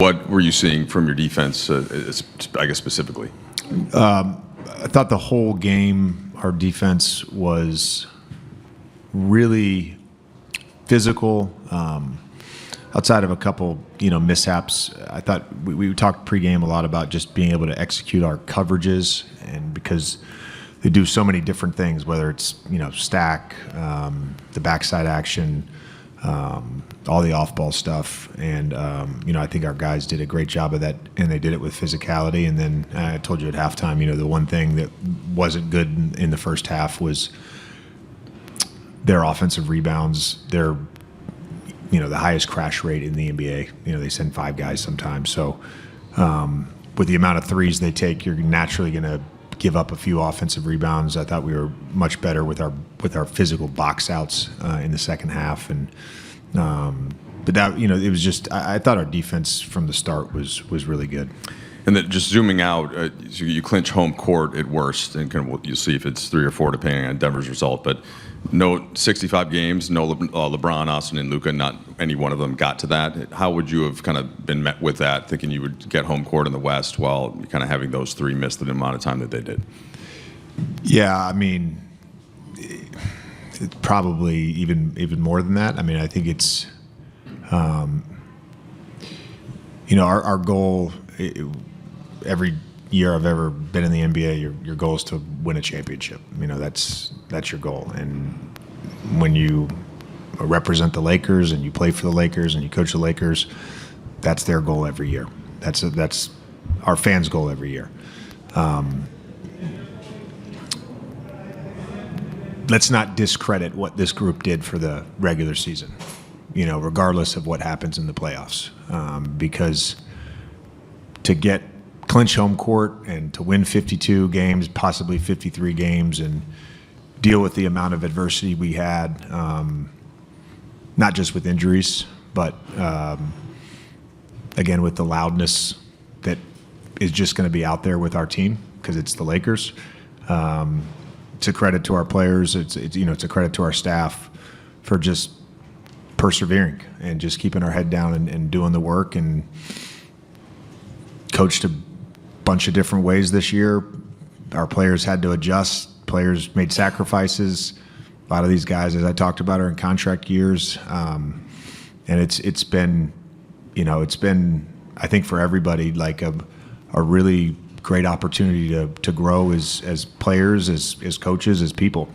What were you seeing from your defense, I guess, specifically? I thought the whole game, our defense was really physical. Outside of a couple, mishaps, I thought we talked pregame a lot about just being able to execute our coverages, and because they do so many different things, whether it's stack, the backside action, all the off-ball stuff, and I think our guys did a great job of that, and they did it with physicality. And then I told you at halftime, the one thing that wasn't good in the first half was their offensive rebounds. They're the highest crash rate in the NBA. They send 5 guys sometimes. So with the amount of threes they take, you're naturally going to give up a few offensive rebounds. I thought we were much better with our physical box outs in the second half, and but that it was just I thought our defense from the start was really good. And then just zooming out, so you clinch home court at worst, and you'll see if it's 3 or 4 depending on Denver's result. But no 65 games, no LeBron, Austin, and Luka. Not any one of them got to that. How would you have kind of been met with that, thinking you would get home court in the West while kind of having those 3 miss the amount of time that they did? Yeah, I mean, it's probably even more than that. I mean, I think it's, our goal. Every year I've ever been in the NBA, your goal is to win a championship. That's your goal. And when you represent the Lakers and you play for the Lakers and you coach the Lakers, that's their goal every year. That's our fans' goal every year. Let's not discredit what this group did for the regular season, regardless of what happens in the playoffs, because to clinch home court and to win 52 games, possibly 53 games, and deal with the amount of adversity we had, not just with injuries, but again with the loudness that is just going to be out there with our team because it's the Lakers. It's a credit to our players. It's a credit to our staff for just persevering and just keeping our head down and doing the work, and coached a bunch of different ways this year. Our players had to adjust. Players made sacrifices. A lot of these guys, as I talked about, are in contract years, and it's been, I think for everybody like a really great opportunity to grow as players, as coaches, as people.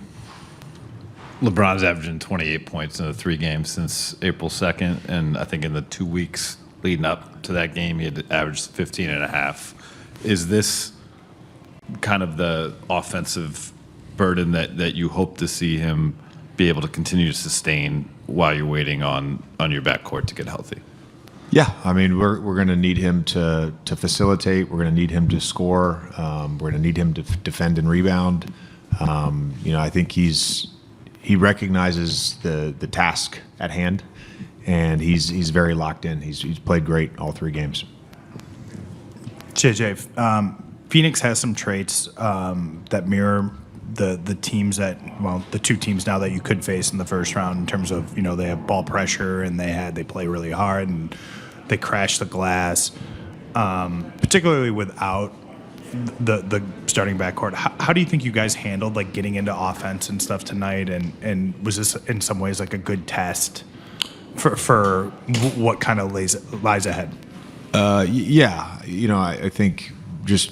LeBron's averaging 28 points in the 3 games since April 2nd, and I think in the 2 weeks leading up to that game, he had averaged 15 and a half. Is this kind of the offensive burden that you hope to see him be able to continue to sustain while you're waiting on your backcourt to get healthy? Yeah, I mean, we're going to need him to facilitate. We're going to need him to score. We're going to need him to defend and rebound. I think he recognizes the task at hand, and he's very locked in. He's played great all 3 games. JJ, Phoenix has some traits that mirror the teams the 2 teams now that you could face in the first round, in terms of they have ball pressure and they play really hard and they crash the glass, particularly without the starting backcourt. How do you think you guys handled getting into offense and stuff tonight, and was this in some ways like a good test for what kind of lies ahead? Yeah, I think just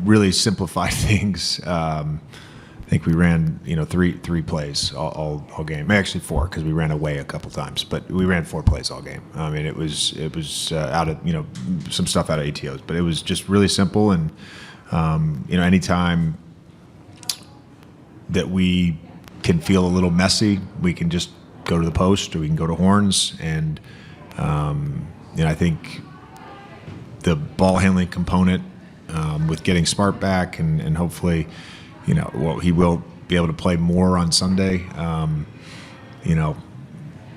really simplified things. I think we ran, three plays all game. Actually 4, because we ran away a couple times, but we ran 4 plays all game. I mean, it was out of some stuff out of ATOs, but it was just really simple. And anytime that we can feel a little messy, we can just go to the post or we can go to horns. And I think the ball handling component with getting Smart back and hopefully. He will be able to play more on Sunday.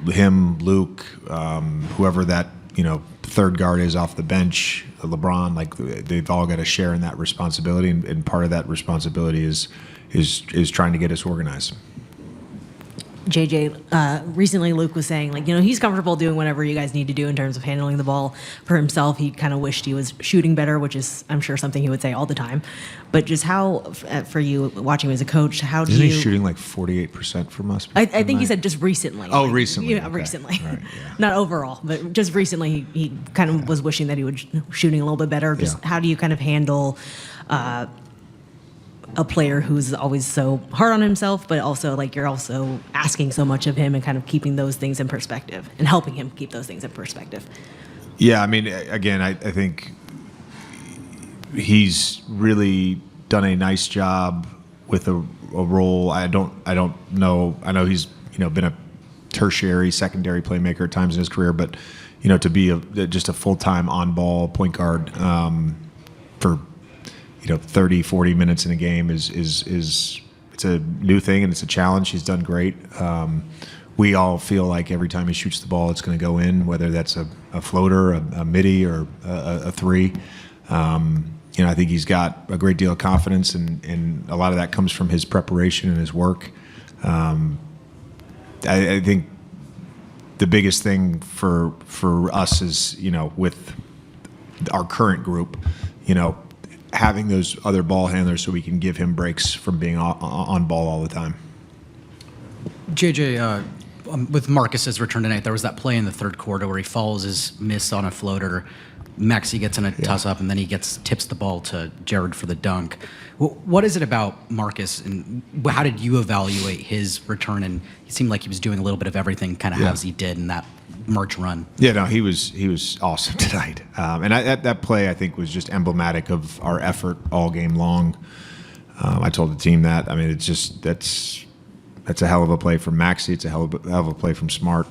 Him, Luke, whoever that, third guard is off the bench, LeBron, they've all got to share in that responsibility. And part of that responsibility is trying to get us organized. JJ, recently Luke was saying, like, he's comfortable doing whatever you guys need to do in terms of handling the ball for himself. He kind of wished he was shooting better, which is, I'm sure, something he would say all the time. But just how, for you watching him as a coach, how do Isn't you... he shooting like 48% from us? I think he said just recently. Oh, recently. Yeah, Okay. recently. Right, yeah. Not overall, but just recently he kind of was wishing that he would shooting a little bit better. Just Yeah. how do you kind of handle a player who's always so hard on himself, but also like you're also asking so much of him and kind of keeping those things in perspective and helping him keep those things in perspective? Yeah, I mean, again, I think he's really done a nice job with a role. I don't know. I know he's been a tertiary, secondary playmaker at times in his career, but to be just a full-time on-ball point guard for 30, 40 minutes in a game is it's a new thing and it's a challenge. He's done great. We all feel like every time he shoots the ball, it's going to go in, whether that's a floater, a midi, or a three. I think he's got a great deal of confidence, and a lot of that comes from his preparation and his work. I think the biggest thing for us is, with our current group, having those other ball handlers so we can give him breaks from being on ball all the time. JJ, with Marcus's return tonight, there was that play in the third quarter where he follows his miss on a floater. Maxey gets in a toss-up, and then he tips the ball to Jared for the dunk. What is it about Marcus, and how did you evaluate his return? And it seemed like he was doing a little bit of everything, kind of as he did in that March run. Yeah, no, he was awesome tonight, and that play I think was just emblematic of our effort all game long. I told the team that. I mean, it's just that's a hell of a play from Maxey. It's a hell of a play from Smart.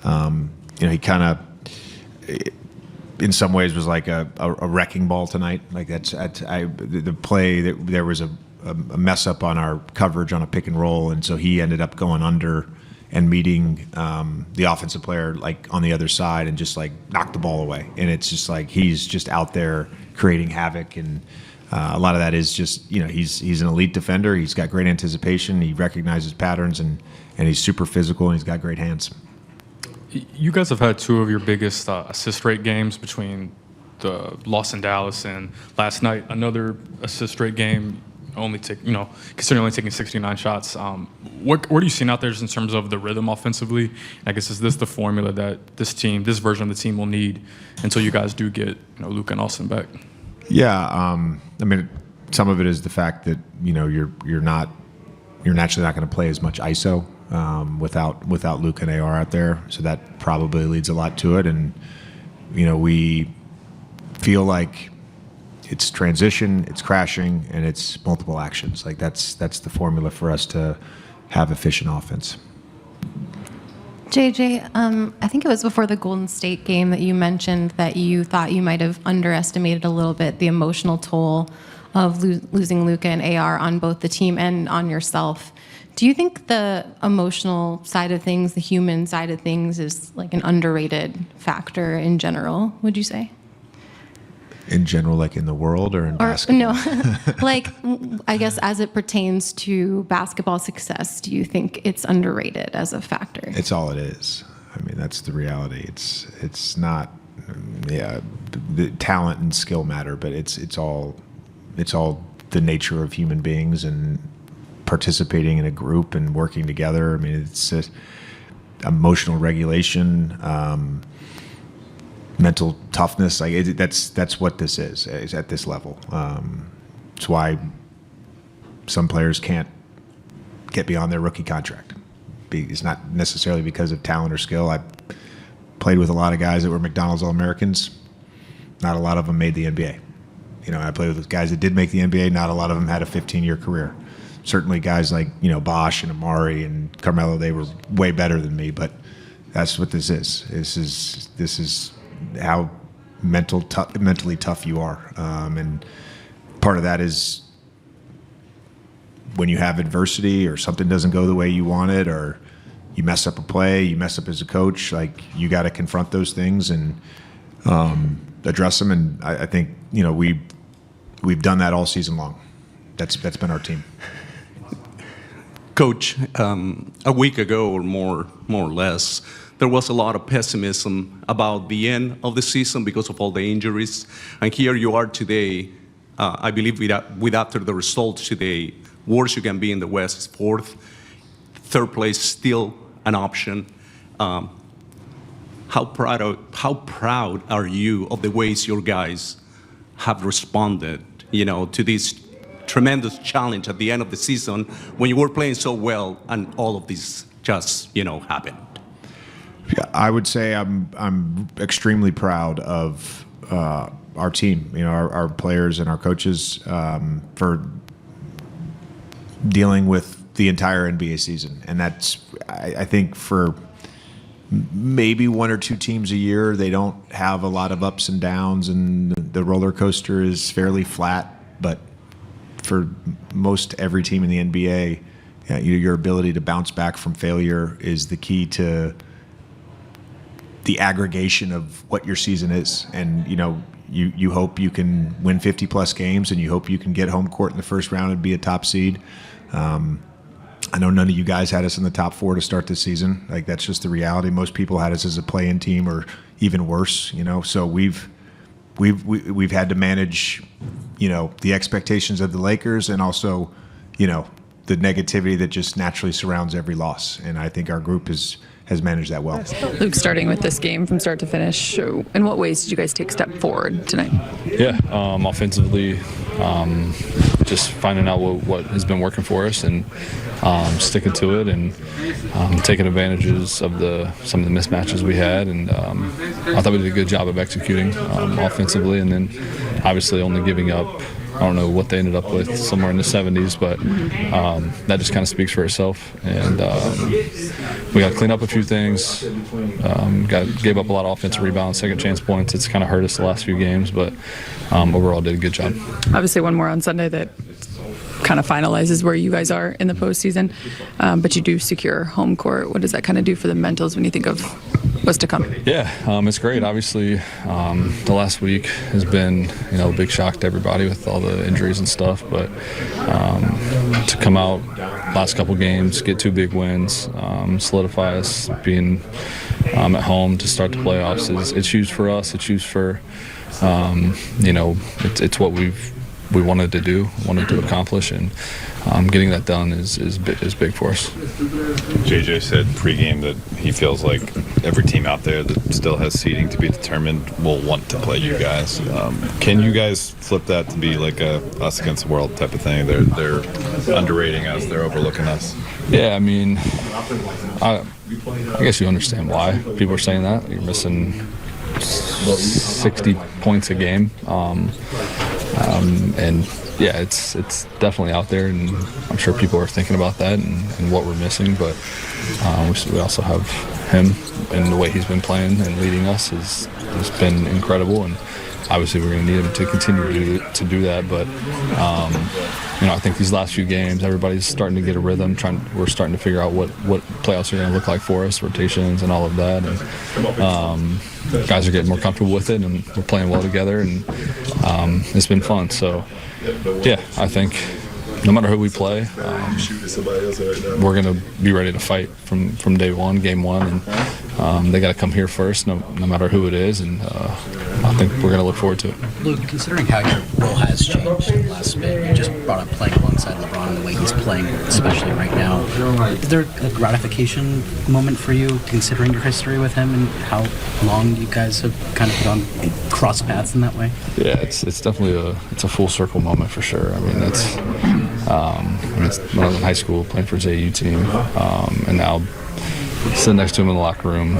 He kind of, in some ways, was like a wrecking ball tonight. Like the play that there was a mess up on our coverage on a pick and roll, and so he ended up going under and meeting the offensive player like on the other side and just like knocked the ball away. And it's just like he's just out there creating havoc, and a lot of that is just he's an elite defender. He's got great anticipation. He recognizes patterns, and he's super physical, and he's got great hands. You guys have had two of your biggest assist rate games between the loss in Dallas and last night. Another assist rate game, considering only taking 69 shots. What are you seeing out there just in terms of the rhythm offensively? I guess is this the formula that this version of the team will need until you guys do get Luka and Austin back? Yeah, I mean, some of it is the fact that you're naturally not going to play as much ISO without Luke and AR out there, so that probably leads a lot to it. And we feel like it's transition, it's crashing, and it's multiple actions. Like that's the formula for us to have efficient offense. JJ, I think it was before the Golden State game that you mentioned that you thought you might have underestimated a little bit the emotional toll of losing Luka and AR on both the team and on yourself. Do you think the emotional side of things, the human side of things, is like an underrated factor in general, would you say? In general, like in the world or in basketball? No, like I guess as it pertains to basketball success, do you think it's underrated as a factor? It's all it is. I mean, that's the reality. It's not, the talent and skill matter, but it's all the nature of human beings and participating in a group and working together. I mean, it's emotional regulation, mental toughness. Like that's what this is at this level. It's why some players can't get beyond their rookie contract. It's not necessarily because of talent or skill. I played with a lot of guys that were McDonald's All-Americans. Not a lot of them made the NBA. I played with guys that did make the NBA. Not a lot of them had a 15-year career. Certainly guys like, Bosh and Amari and Carmelo, they were way better than me, but that's what this is. This is how mentally tough you are. And part of that is when you have adversity or something doesn't go the way you want it, or you mess up a play, you mess up as a coach, like you got to confront those things and address them. And I think, we've done that all season long. That's been our team. Coach, a week ago or more or less, there was a lot of pessimism about the end of the season because of all the injuries. And here you are today, I believe with after the results today, worst you can be in the West is fourth. Third place still an option. How proud are you of the ways your guys have responded, to this tremendous challenge at the end of the season when you were playing so well and all of this just, happened? Yeah, I would say I'm extremely proud of our team, our players and our coaches for dealing with the entire NBA season. And that's, I think, for maybe one or two teams a year, they don't have a lot of ups and downs, and the roller coaster is fairly flat. But for most every team in the NBA, your ability to bounce back from failure is the key to the aggregation of what your season is. And, you hope you can win 50-plus games, and you hope you can get home court in the first round and be a top seed. I know none of you guys had us in the top 4 to start the season. Like, that's just the reality. Most people had us as a play-in team, or even worse. So we've had to manage, the expectations of the Lakers, and also, the negativity that just naturally surrounds every loss. And I think our group has managed that well. Luke, starting with this game from start to finish, in what ways did you guys take a step forward tonight? Yeah, offensively, just finding out what has been working for us and sticking to it, and taking advantages of some of the mismatches we had. And I thought we did a good job of executing offensively, and then obviously only giving up, I don't know what they ended up with, somewhere in the 70s, but that just kind of speaks for itself. And we got to clean up a few things. Gave up a lot of offensive rebounds, second chance points. It's kind of hurt us the last few games, but overall did a good job. Obviously, one more on Sunday that kind of finalizes where you guys are in the postseason, but you do secure home court. What does that kind of do for the mentals when you think of what's to come? Yeah, it's great. Obviously, the last week has been, a big shock to everybody with all the injuries and stuff. But to come out last couple games, get 2 big wins, solidify us being at home to start the playoffs it's huge for us. It's huge for, it's what we wanted to do, wanted to accomplish, and getting that done is big for us. JJ said pregame that he feels like every team out there that still has seeding to be determined will want to play you guys. Can you guys flip that to be like a us against the world type of thing? They're underrating us, they're overlooking us. Yeah, I mean, I guess you understand why people are saying that. You're missing 60 points a game. And yeah, it's definitely out there, and I'm sure people are thinking about that and what we're missing. But we also have him, and the way he's been playing and leading us has been incredible. And obviously, we're going to need him to continue to do that. But I think these last few games, everybody's starting to get a rhythm. We're starting to figure out what playoffs are going to look like for us, rotations and all of that. And guys are getting more comfortable with it, and we're playing well together, and it's been fun. So, yeah, I think no matter who we play, we're going to be ready to fight from day one, game one, and they got to come here first, no matter who it is, and I think we're going to look forward to it. Luke, considering how your role has changed in the last bit, you just brought up playing alongside LeBron and the way he's playing, especially right now. Is there a gratification moment for you, considering your history with him and how long you guys have kind of gone cross paths in that way? Yeah, it's definitely a full circle moment for sure. I mean, it's when I was in high school playing for his AU team, and now sitting next to him in the locker room,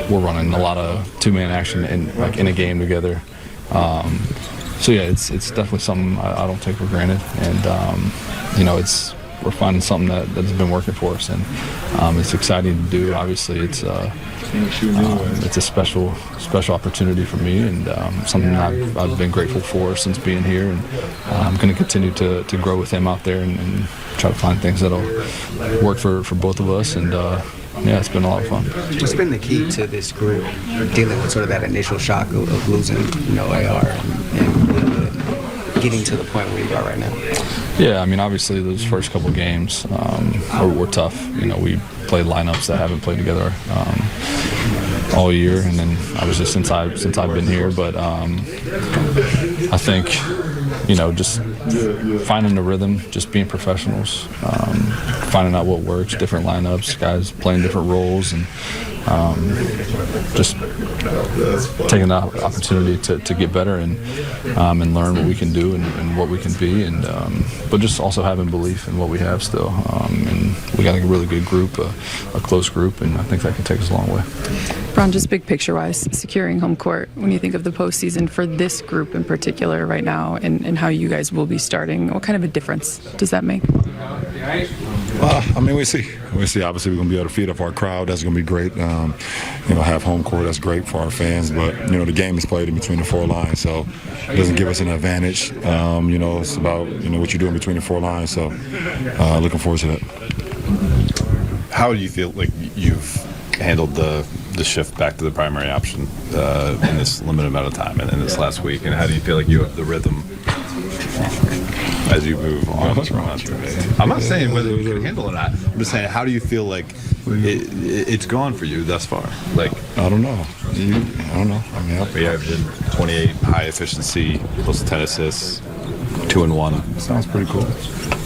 we're running a lot of 2-man action in a game together. So yeah, it's definitely something I don't take for granted, and we're finding something that's been working for us, and it's exciting to do. Obviously, it's a special opportunity for me, and something that I've been grateful for since being here, and I'm going to continue to grow with him out there and try to find things that'll work for both of us, and yeah, it's been a lot of fun. What's been the key to this group dealing with sort of that initial shock of losing, AR and getting to the point where you are right now? Yeah, I mean, obviously those first couple games were tough. You know, we played lineups that haven't played together all year, and then obviously since I've been here. But I think, you know, just finding the rhythm, just being professionals, finding out what works, different lineups, guys playing different roles, and just taking the opportunity to get better and learn what we can do and what we can be, and but just also having belief in what we have still. And we got a really good group, a close group, and I think that can take us a long way. Ron, just big picture-wise, securing home court, when you think of the postseason for this group in particular right now and how you guys will be starting, what kind of a difference does that make? I mean, we see. Obviously, we're going to be able to feed up our crowd. That's going to be great. You know, have home court. That's great for our fans. But you know, the game is played in between the four lines, so it doesn't give us an advantage. You know, it's about what you do in between the four lines. So, looking forward to that. How do you feel like you've handled the shift back to the primary option in this limited amount of time and in this last week? And how do you feel like you have the rhythm as you move on? I'm not saying whether you can handle it or not. I'm just saying, how do you feel like it's gone for you thus far? Like, I don't know. I don't know. I mean, we have 28 high efficiency, close to 10 assists, 2-1. Sounds pretty cool.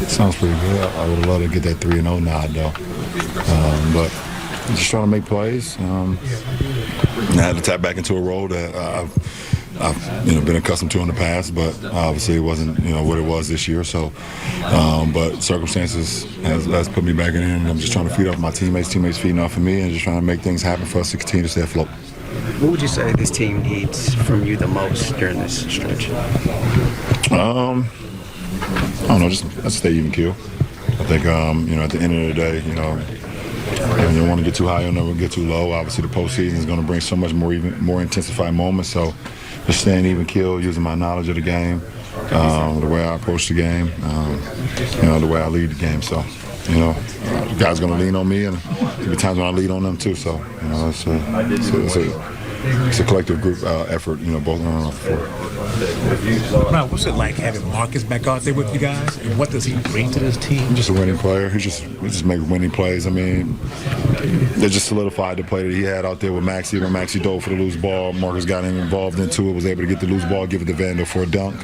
Sounds pretty good. I would love to get that 3-0 nod though. But just trying to make plays. I had to tap back into a role that I've been accustomed to in the past, but obviously it wasn't what it was this year. So, but circumstances has put me back in, and I'm just trying to feed off my teammates feeding off of me, and just trying to make things happen for us to continue to stay afloat. What would you say this team needs from you the most during this stretch? I don't know, just stay even keel. I think at the end of the day, you don't want to get too high, you'll never get too low. Obviously, the postseason is going to bring so much more intensified moments. So, just staying even keel, using my knowledge of the game, the way I approach the game, the way I lead the game. So, the guys going to lean on me, and there'll be times when I lead on them too. So, it's a collective group effort, both on and off the floor. Ron, what's it like having Marcus back out there with you guys, and what does he bring to this team? He's just a winning player. He just makes winning plays. I mean, they just solidified the play that he had out there with Maxey. When Maxey dove for the loose ball, Marcus got him involved into it, was able to get the loose ball, give it to Vandal for a dunk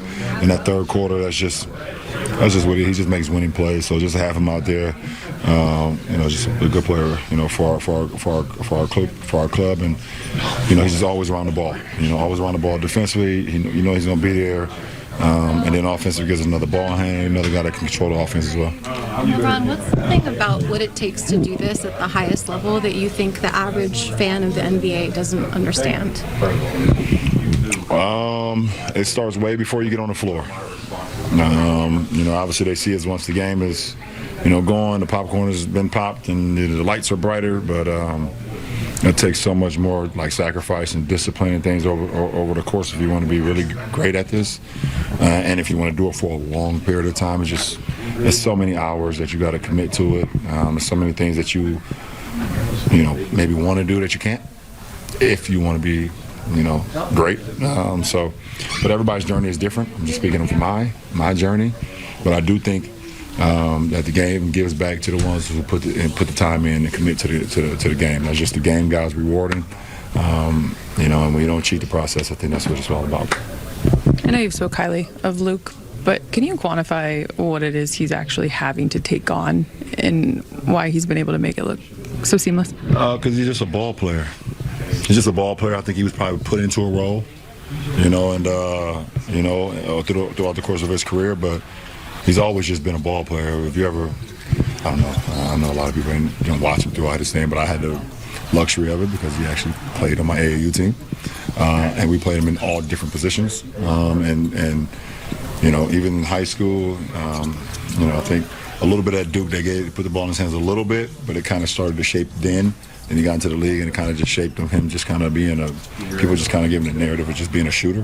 in that third quarter. That's just what he just makes winning plays. So just to have him out there, just a good player, for our club, and he's just always around the ball. Always around the ball defensively. He's going to be there, and then offensively gives another ball hand, another guy that can control the offense as well. Ron, what's something about what it takes to do this at the highest level that you think the average fan of the NBA doesn't understand? It starts way before you get on the floor. Obviously they see us once the game is, going, the popcorn has been popped and the lights are brighter, but it takes so much more like sacrifice and discipline and things over the course if you want to be really great at this. And if you want to do it for a long period of time, it's so many hours that you got to commit to it. There's so many things that you maybe want to do that you can't if you want to be great. But everybody's journey is different. I'm just speaking of my journey. But I do think that the game gives back to the ones who put the time in and commit to the game. That's just the game, guys, rewarding. And we don't cheat the process. I think that's what it's all about. I know you've spoke highly of Luke, but can you quantify what it is he's actually having to take on and why he's been able to make it look so seamless? Because he's just a ball player. He's just a ball player. I think he was probably put into a role, throughout the course of his career. But he's always just been a ball player. If you ever, I know a lot of people didn't watch him throughout his thing, but I had the luxury of it because he actually played on my AAU team, and we played him in all different positions. And even in high school, I think a little bit at Duke they put the ball in his hands a little bit, but it kind of started to shape then. And he got into the league, and it kind of just shaped him just kind of being people just kind of giving the narrative of just being a shooter.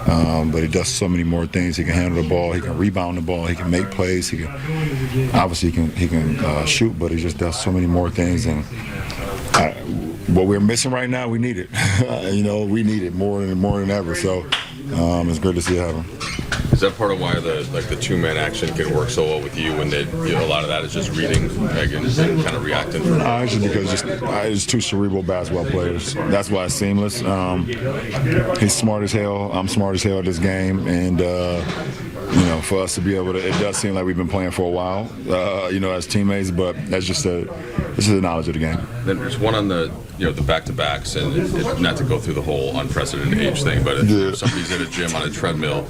But he does so many more things. He can handle the ball. He can rebound the ball. He can make plays. He can shoot, but he just does so many more things. And what we're missing right now, we need it. We need it more than ever. So It's great to see it happen. Is that part of why the two-man action can work so well with you, and that a lot of that is just reading and kind of reacting? It's just because it's two cerebral basketball players. That's why it's seamless. He's smart as hell. I'm smart as hell at this game, and for us to be able to, it does seem like we've been playing for a while, as teammates. But that's just the knowledge of the game. Then there's one on the back-to-backs, and not to go through the whole unprecedented age thing, but if somebody's at a gym on a treadmill,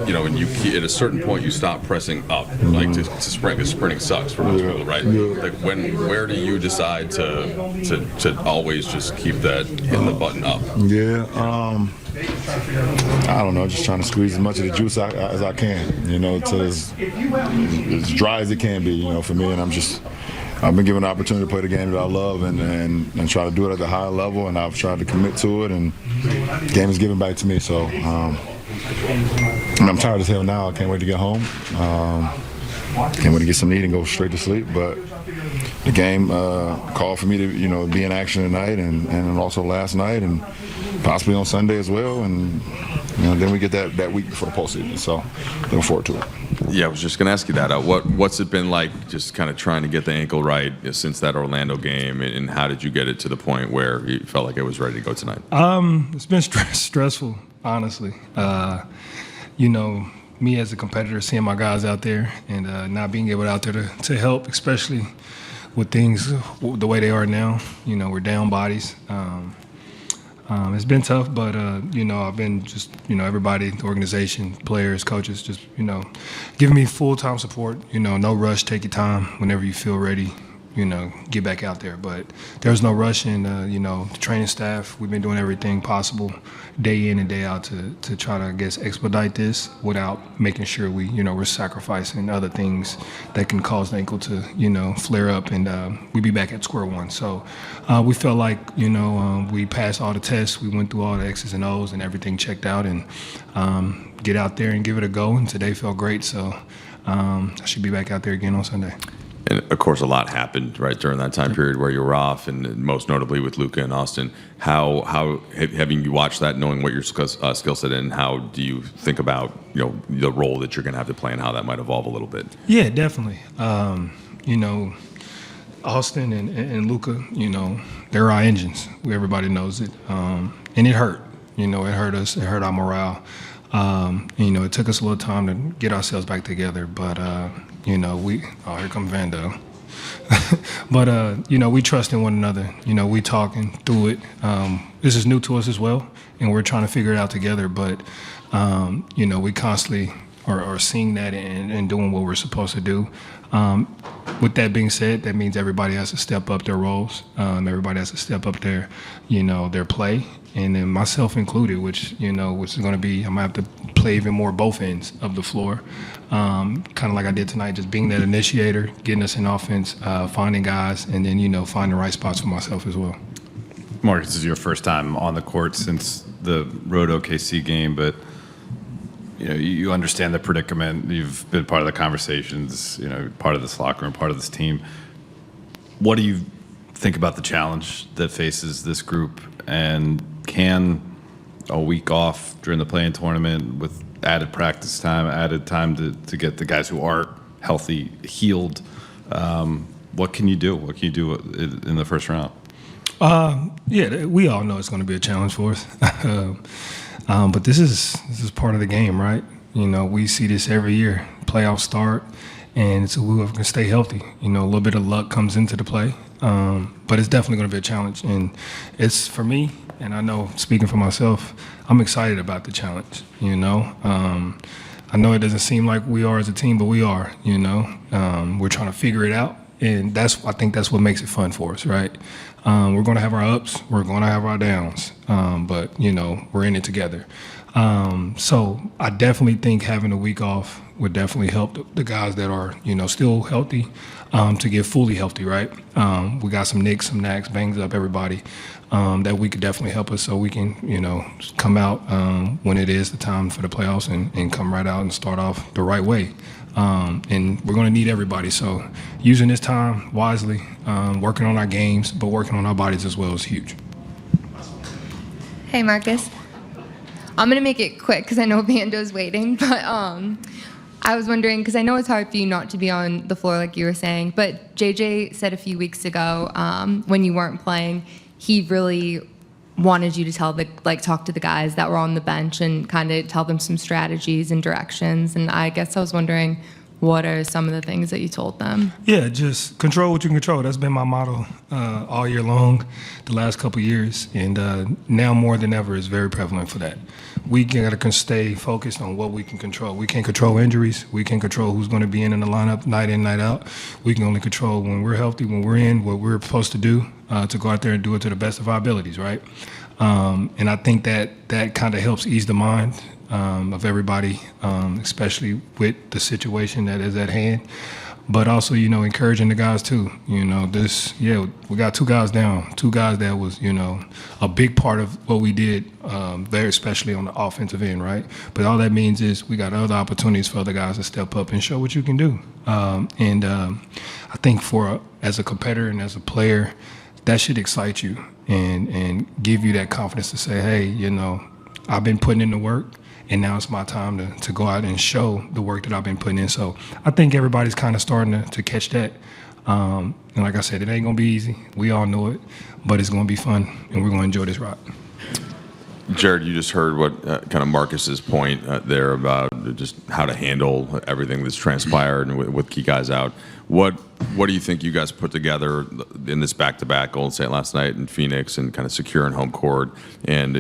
when you at a certain point you stop pressing up, like to sprint, because sprinting sucks for most people, right? Like where do you decide to always just keep that hitting the button up? I don't know, just trying to squeeze as much of the juice as I can, to as dry as it can be, for me. And I've been given the opportunity to play the game that I love and try to do it at the high level, and I've tried to commit to it, and the game is given back to me. So I'm tired as hell now. I can't wait to get home. Can't wait to get some eat and go straight to sleep. But the game called for me to be in action tonight and also last night and possibly on Sunday as well. And then we get that week before the postseason. So looking forward to it. Yeah, I was just going to ask you that. What's it been like just kind of trying to get the ankle right since that Orlando game, and how did you get it to the point where you felt like it was ready to go tonight? It's been stressful, honestly. Me as a competitor, seeing my guys out there and not being able out there to help, especially with things the way they are now. We're down bodies. It's been tough, but I've been just everybody, the organization, players, coaches, just giving me full-time support. No rush, take your time. Whenever you feel ready, get back out there. But there's no rush, and the training staff, we've been doing everything possible, day in and day out, to try to, I guess, expedite this without making sure we're sacrificing other things that can cause the ankle to flare up, and we'll be back at square one. So we felt like we passed all the tests, we went through all the X's and O's, and everything checked out, and get out there and give it a go. And today felt great, so I should be back out there again on Sunday. And of course, a lot happened right during that time period where you were off, and most notably with Luka and Austin. How having you watched that, knowing what your skill set is, and how do you think about the role that you're going to have to play and how that might evolve a little bit? Yeah, definitely. Austin and Luka, they're our engines. Everybody knows it, and it hurt. It hurt us. It hurt our morale. It took us a little time to get ourselves back together, but here come Vando. But we trust in one another. We talking through it. This is new to us as well, and we're trying to figure it out together. But we constantly are seeing that and doing what we're supposed to do. With that being said, that means everybody has to step up their roles. Everybody has to step up their play, and then myself included, which is going to be, I'm going to have to play even more both ends of the floor, kind of like I did tonight, just being that initiator, getting us in offense, finding guys, and then finding the right spots for myself as well. Marcus, this is your first time on the court since the road OKC game, but you understand the predicament. You've been part of the conversations, part of this locker room, part of this team. What do you think about the challenge that faces this group, and can a week off during the play-in tournament with added practice time, added time to get the guys who aren't healthy healed, what can you do? What can you do in the first round? We all know it's going to be a challenge for us. But this is part of the game, right? We see this every year. Playoffs start, and it's whoever can stay healthy. A little bit of luck comes into the play, but it's definitely going to be a challenge. And it's for me, and I know speaking for myself, I'm excited about the challenge. I know it doesn't seem like we are as a team, but we are. We're trying to figure it out, and I think that's what makes it fun for us, right? We're going to have our ups, we're going to have our downs, but we're in it together. So I definitely think having a week off would definitely help the guys that are still healthy to get fully healthy, right? We got some nicks, some knacks, bangs up, everybody. That week could definitely help us so we can come out when it is the time for the playoffs and come right out and start off the right way. And we're going to need everybody. So using this time wisely, working on our games, but working on our bodies as well is huge. Hey, Marcus. I'm going to make it quick because I know Vando's waiting. But I was wondering, because I know it's hard for you not to be on the floor like you were saying, but JJ said a few weeks ago when you weren't playing, he really wanted you to talk to the guys that were on the bench and kind of tell them some strategies and directions. And I guess I was wondering, what are some of the things that you told them? Yeah, just control what you can control. That's been my motto all year long, the last couple of years. And now more than ever is very prevalent for that. We got to stay focused on what we can control. We can't control injuries. We can't control who's going to be in the lineup night in, night out. We can only control when we're healthy, when we're in, what we're supposed to do, to go out there and do it to the best of our abilities, right? And I think that kind of helps ease the mind of everybody, especially with the situation that is at hand. But also, encouraging the guys too. We got 2 guys down, 2 guys that was, a big part of what we did, very especially on the offensive end, right? But all that means is we got other opportunities for other guys to step up and show what you can do. I think as a competitor and as a player, that should excite you and give you that confidence to say, hey, I've been putting in the work. And now it's my time to go out and show the work that I've been putting in. So I think everybody's kind of starting to catch that. And like I said, it ain't going to be easy. We all know it. But it's going to be fun, and we're going to enjoy this ride. Jared, you just heard what kind of Marcus's point there about just how to handle everything that's transpired and with key guys out. What do you think you guys put together in this back-to-back Golden State last night in Phoenix and kind of securing home court? And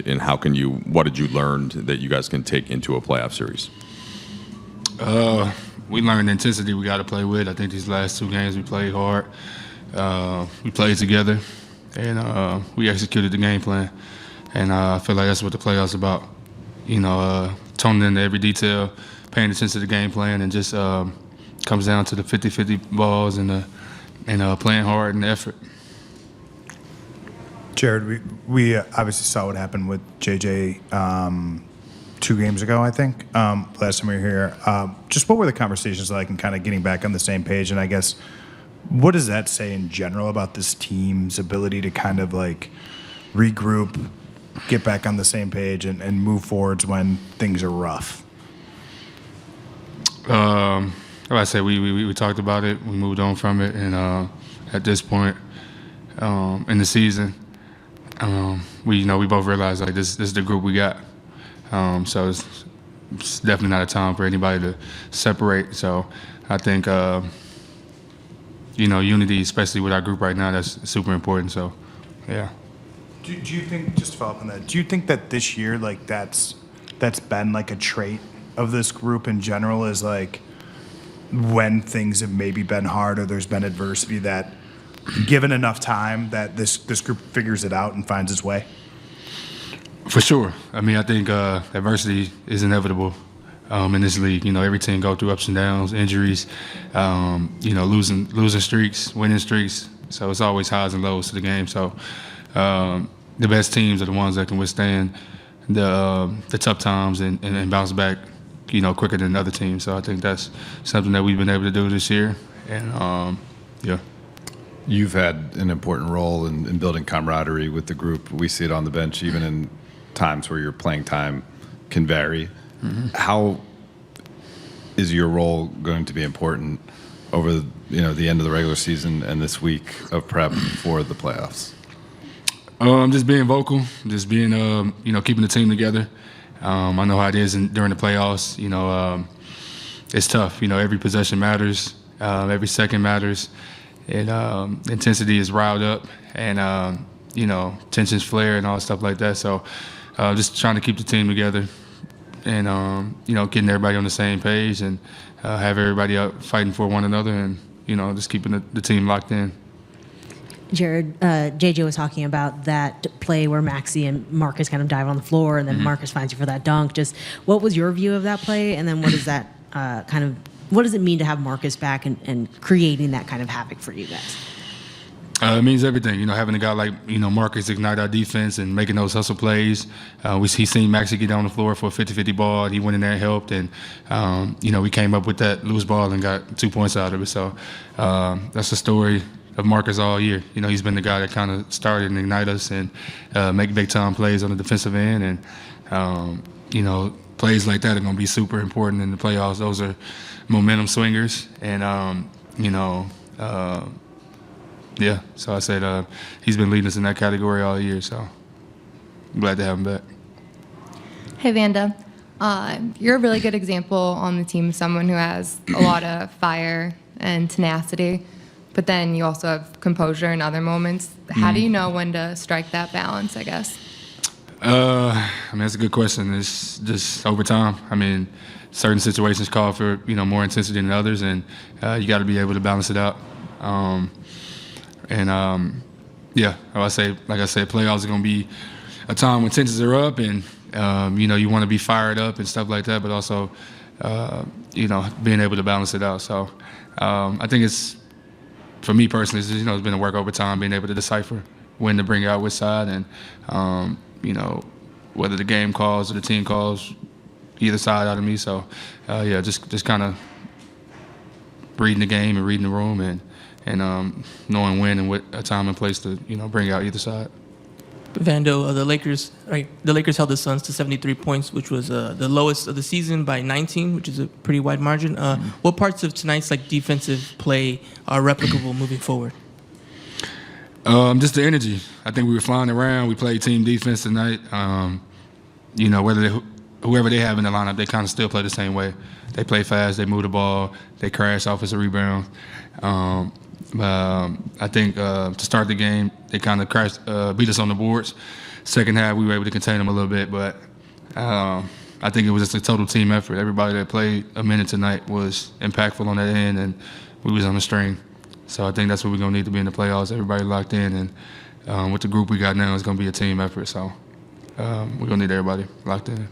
what did you learn that you guys can take into a playoff series? We learned the intensity we got to play with. I think these last 2 games we played hard. We played together, and we executed the game plan. And I feel like that's what the playoffs about. Tuning into every detail, paying attention to the game plan, and just comes down to the 50-50 balls and playing hard and the effort. Jared, we obviously saw what happened with JJ 2 games ago, I think, last time we were here. Just what were the conversations like and kind of getting back on the same page? And I guess, what does that say in general about this team's ability to kind of regroup, get back on the same page, and move forwards when things are rough? Like I said, we talked about it. We moved on from it, and at this point in the season, we both realized this is the group we got. So it's definitely not a time for anybody to separate. So I think unity, especially with our group right now, that's super important. So yeah. Do you think, just to follow up on that, do you think that this year, that's been a trait of this group in general, is when things have maybe been hard or there's been adversity, that given enough time that this group figures it out and finds its way? For sure. I mean, I think adversity is inevitable in this league. Every team go through ups and downs, injuries, losing streaks, winning streaks. So it's always highs and lows to the game. So the best teams are the ones that can withstand the tough times and bounce back, quicker than other teams. So I think that's something that we've been able to do this year. And yeah. You've had an important role in building camaraderie with the group. We see it on the bench, even in times where your playing time can vary. Mm-hmm. How is your role going to be important over the end of the regular season and this week of prep for the playoffs? Just being vocal, just being keeping the team together. I know how it is during the playoffs. It's tough. Every possession matters. Every second matters. And intensity is riled up, and tensions flare and all stuff like that. So just trying to keep the team together, and getting everybody on the same page, and have everybody out fighting for one another, and just keeping the team locked in. Jared, JJ was talking about that play where Maxey and Marcus kind of dive on the floor, and then Marcus finds you for that dunk. Just what was your view of that play, and then what does that what does it mean to have Marcus back and creating that kind of havoc for you guys? It means everything. Having a guy like Marcus ignite our defense and making those hustle plays. He seen Maxey get down the floor for a 50-50 ball, and he went in there and helped. And we came up with that loose ball and got 2 points out of it. So that's the story of Marcus all year. He's been the guy that kind of started and ignite us and make big time plays on the defensive end. And You know, plays like that are going to be super important in the playoffs. Those are momentum swingers. And, you know, yeah, so I said he's been leading us in that category all year, so I'm glad to have him back. Hey, Vanda. You're a really good example on the team, someone who has a lot of fire and tenacity, but then you also have composure in other moments. How do you know when to strike that balance, I guess? I mean, that's a good question. It's just over time. I mean, certain situations call for, you know, more intensity than others, and you got to be able to balance it out. Yeah, like I said, playoffs are going to be a time when tensions are up, and you know, you want to be fired up and stuff like that, but also, you know, being able to balance it out. So I think it's, for me personally, it's, you know, it's been a work over time, being able to decipher when to bring out which side, and you know, whether the game calls or the team calls either side out of me. So yeah, just kind of reading the game and reading the room, and knowing when and what a time and place to, you know, bring out either side. Vando, the Lakers held the Suns to 73 points, which was the lowest of the season by 19, which is a pretty wide margin. What parts of tonight's defensive play are replicable moving forward? Just the energy. I think we were flying around. We played team defense tonight. You know, whoever they have in the lineup, they kind of still play the same way. They play fast. They move the ball. They crash offensive rebounds. I think to start the game, they kind of beat us on the boards. Second half, we were able to contain them a little bit, but I think it was just a total team effort. Everybody that played a minute tonight was impactful on that end, and we was on the string. So I think that's what we're going to need to be in the playoffs, everybody locked in. And with the group we got now, it's going to be a team effort. So we're going to need everybody locked in.